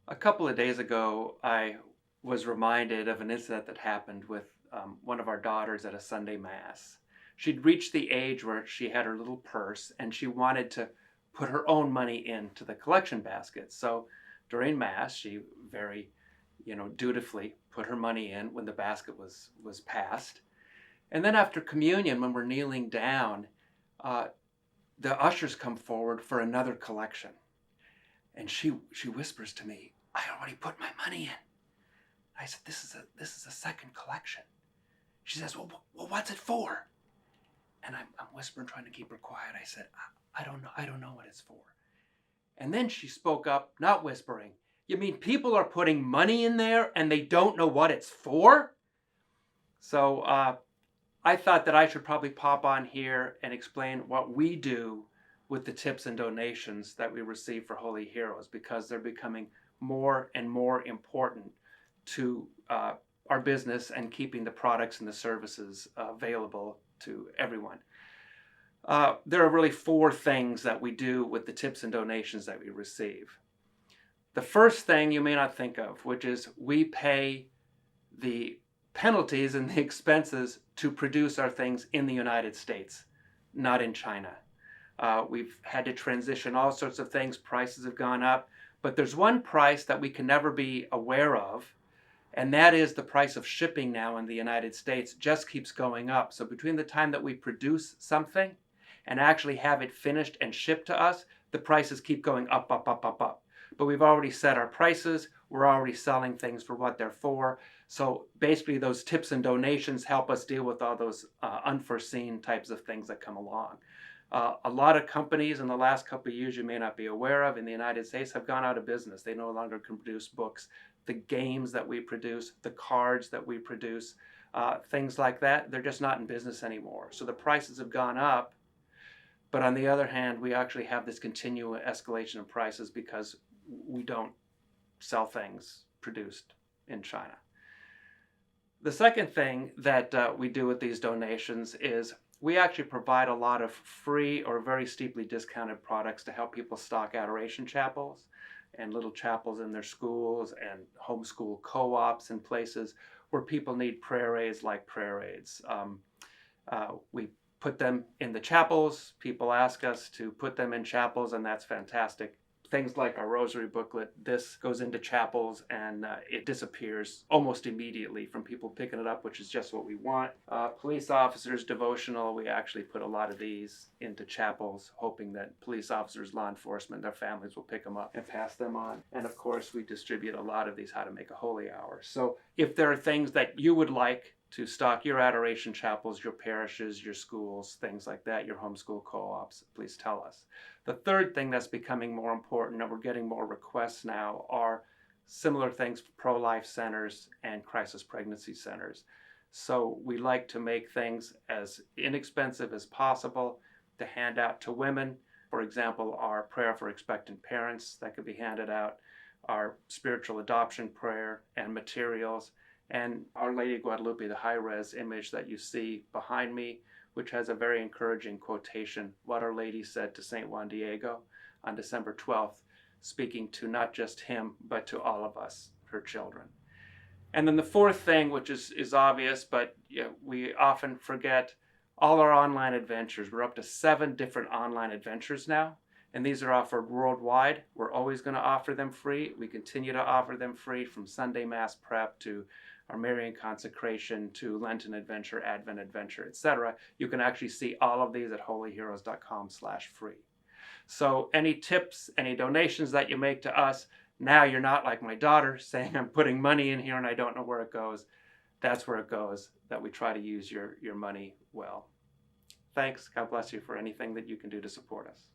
A couple of days ago, I was reminded of an incident that happened with one of our daughters at a Sunday Mass. She'd reached the age where she had her little purse and she wanted to put her own money into the collection basket. So during Mass, she very, dutifully put her money in when the basket was passed. And then after communion, when we're kneeling down, uh, the ushers come forward for another collection. And she whispers to me, "I already put my money in." I said, "This is a second collection." She says, "Well, what's it for?" And I'm whispering, trying to keep her quiet. I said, "I don't know. I don't know what it's for." And then she spoke up, not whispering. "You mean people are putting money in there and they don't know what it's for?" So I thought that I should probably pop on here and explain what we do with the tips and donations that we receive for Holy Heroes, because they're becoming more and more important to our business and keeping the products and the services available to everyone. There are really four things that we do with the tips and donations that we receive. The first thing you may not think of, which is we pay the penalties and the expenses to produce our things in the United States, not in China. We've had to transition all sorts of things. Prices have gone up. But there's one price that we can never be aware of, and that is the price of shipping now in the United States just keeps going up. So between the time that we produce something and actually have it finished and shipped to us, the prices keep going up, up, up, up, up. But we've already set our prices. We're already selling things for what they're for. So basically, those tips and donations help us deal with all those unforeseen types of things that come along. A lot of companies in the last couple of years you may not be aware of in the United States have gone out of business. They no longer can produce books. The games that we produce, the cards that we produce, things like that, they're just not in business anymore. So the prices have gone up. But on the other hand, we actually have this continual escalation of prices because we don't sell things produced in China. The second thing that we do with these donations is we actually provide a lot of free or very steeply discounted products to help people stock adoration chapels and little chapels in their schools and homeschool co-ops and places where people need prayer aids like prayer aids. We put them in the chapels. People ask us to put them in chapels, and that's fantastic. Things like our rosary booklet, this goes into chapels and it disappears almost immediately from people picking it up, which is just what we want. Police officers devotional, we actually put a lot of these into chapels, hoping that police officers, law enforcement, their families will pick them up and pass them on. And of course, we distribute a lot of these How to Make a Holy Hour. So if there are things that you would like to stock your adoration chapels, your parishes, your schools, things like that, your homeschool co-ops, please tell us. The third thing that's becoming more important, and we're getting more requests now, are similar things for pro-life centers and crisis pregnancy centers. So we like to make things as inexpensive as possible to hand out to women. For example, our prayer for expectant parents that could be handed out, our spiritual adoption prayer and materials, and Our Lady of Guadalupe, the high-res image that you see behind me, which has a very encouraging quotation, what Our Lady said to St. Juan Diego on December 12th, speaking to not just him, but to all of us, her children. And then the fourth thing, which is obvious, but we often forget, all our online adventures. We're up to 7 different online adventures now, and these are offered worldwide. We're always going to offer them free. We continue to offer them free, from Sunday Mass prep to our Marian consecration to Lenten adventure, Advent adventure, etc. You can actually see all of these at holyheroes.com/free. So any tips, any donations that you make to us, now you're not like my daughter saying, "I'm putting money in here and I don't know where it goes." That's where it goes, that we try to use your money well. Thanks. God bless you for anything that you can do to support us.